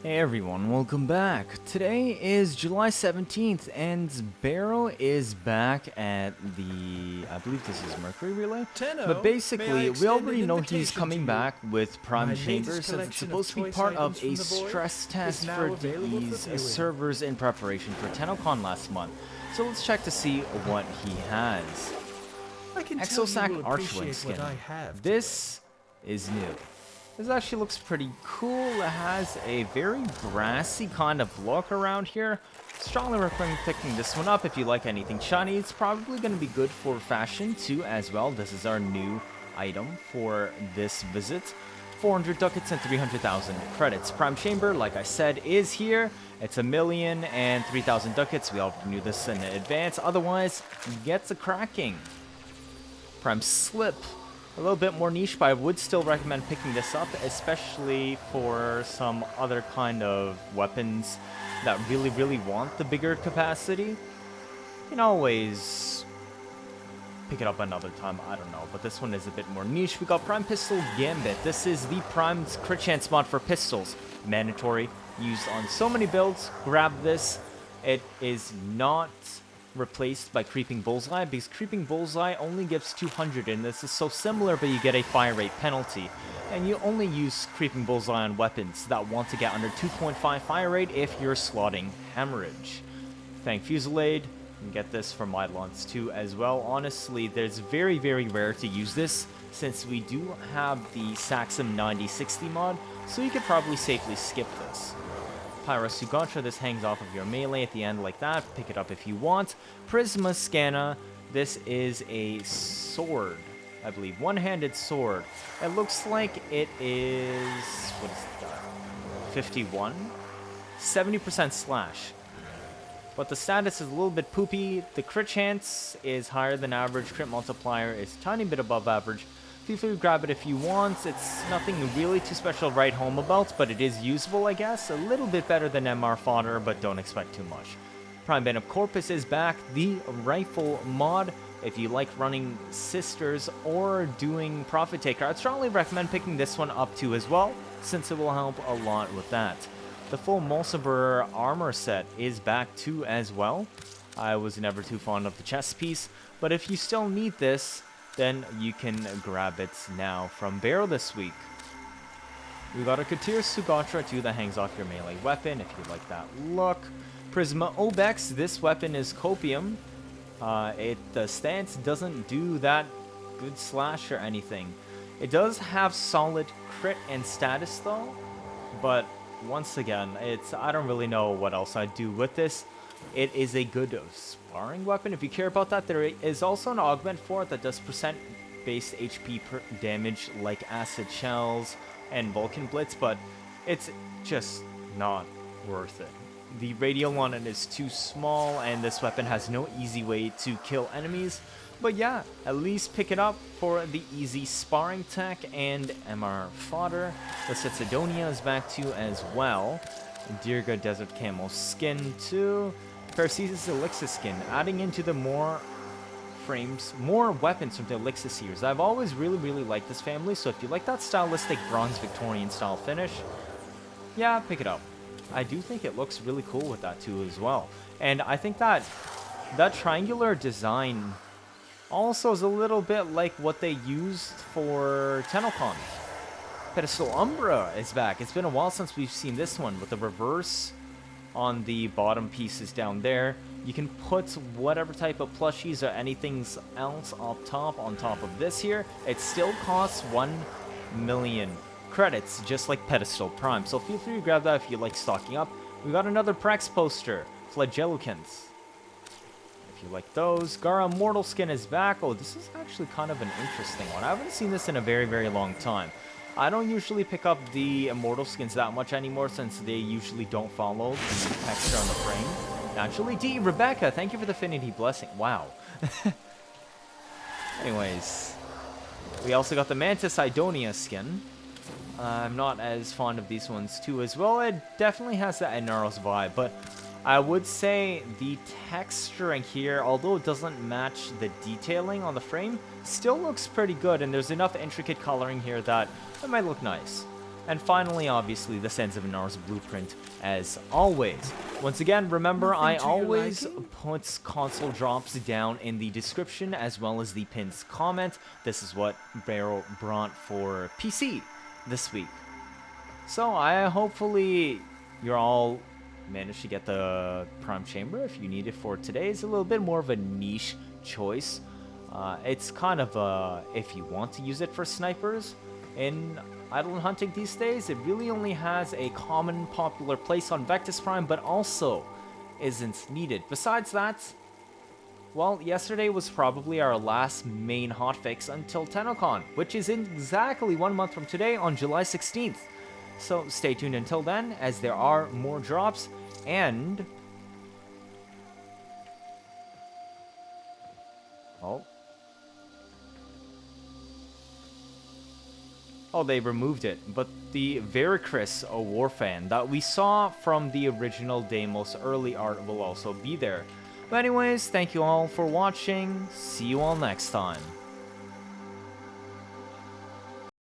Hey everyone, welcome back. Today is July 17th and Baro is back at the, I believe this is Mercury Relay? But basically, we already know he's coming back with Prime Chamber since it's supposed to be part of a stress test for these servers in preparation for TennoCon last month. So let's check to see what he has. Exo-Sac Archwing skin. This is new. This actually looks pretty cool. It has a very brassy kind of look around here. Strongly recommend picking this one up if you like anything shiny. It's probably going to be good for fashion too as well. This is our new item for this visit. 400 ducats and 300,000 credits. Prime Chamber, like I said, is here. It's 1,000,000 and 3,000 ducats. We already knew this in advance. Otherwise, get to cracking. Prime Slip. A little bit more niche, but I would still recommend picking this up, especially for some other kind of weapons that really want the bigger capacity. You can always pick it up another time, I don't know, but this one is a bit more niche. We got Prime Pistol Gambit. This is the primed crit chance mod for pistols. Mandatory, used on so many builds. Grab this. It is not replaced by Creeping Bullseye, because Creeping Bullseye only gives 200, and this is so similar, but you get a fire rate penalty. And you only use Creeping Bullseye on weapons that want to get under 2.5 fire rate if you're slotting Hemorrhage. Thank Fusillade. You can get this from eidolons too as well. Honestly, there's very rare to use this, since we do have the Saxum 9060 mod, so you could probably safely skip this. Pyro Sugatra, this hangs off of your melee at the end like that. Pick it up if you want. Prisma Scanna, this is a sword, I believe. One-handed sword. It looks like it is, what is that? 51? 70% slash. But the status is a little bit poopy. The crit chance is higher than average. Crit multiplier is a tiny bit above average. Feel free to grab it if you want. It's nothing really too special to write home about, but it is usable, I guess. A little bit better than MR fodder, but don't expect too much. Prime Band of Corpus is back, the rifle mod. If you like running Sisters or doing Profit Taker, I'd strongly recommend picking this one up too as well, since it will help a lot with that. The full Mulciber armor set is back too as well. I was never too fond of the chest piece, but if you still need this, then you can grab it now from Baro this week. We got a Ki'Teer Sugatra too that hangs off your melee weapon if you like that look. Prisma Obex, this weapon is copium. The stance doesn't do that good slash or anything. It does have solid crit and status though, but once again, I don't really know what else I'd do with this. It is a good sparring weapon if you care about that. There is also an augment for it that does percent-based HP per damage like Acid Shells and Vulcan Blitz, but it's just not worth it. The radial on it is too small, and this weapon has no easy way to kill enemies. But yeah, at least pick it up for the easy sparring tech and MR fodder. The Sidonia is back too as well. Dirga Desert Camel skin too. Paracesis Elixir skin, adding into the more weapons from the Elixir series. I've always really liked this family, so if you like that stylistic bronze Victorian style finish, yeah, pick it up. I do think it looks really cool with that too as well. And I think that triangular design also is a little bit like what they used for TennoCon. Pedestal Umbra is back. It's been a while since we've seen this one with the reverse on the bottom pieces down there. You can put whatever type of plushies or anything else on top of this here. It still costs 1,000,000 credits, just like Pedestal Prime. So feel free to grab that if you like stocking up. We got another Prex poster, Flagellucans. If you like those. Gara Mortal skin is back. Oh, this is actually kind of an interesting one. I haven't seen this in a very long time. I don't usually pick up the Immortal skins that much anymore, since they usually don't follow the texture on the frame. Naturally, D. Rebecca, thank you for the Affinity Blessing. Wow. Anyways, we also got the Mantis Idonia skin. I'm not as fond of these ones too as well. It definitely has that Inaros vibe, but I would say the texturing here, although it doesn't match the detailing on the frame, still looks pretty good, and there's enough intricate coloring here that it might look nice. And finally, obviously, the Sands of Inar's blueprint, as always. Once again, remember, I always put console drops down in the description, as well as the pinned comment. This is what Baro brought for PC this week. So, hopefully, you're all managed to get the Prime Chamber if you need it for today. It's a little bit more of a niche choice. It's kind of if you want to use it for snipers in eidolon hunting these days, it really only has a common popular place on Vectis Prime, but also isn't needed. Besides that, well, yesterday was probably our last main hotfix until TennoCon, which is in exactly 1 month from today on July 16th. So stay tuned until then, as there are more drops, and... Oh, they removed it, but the Veracris Warframe that we saw from the original Deimos early art will also be there. But anyways, thank you all for watching, see you all next time.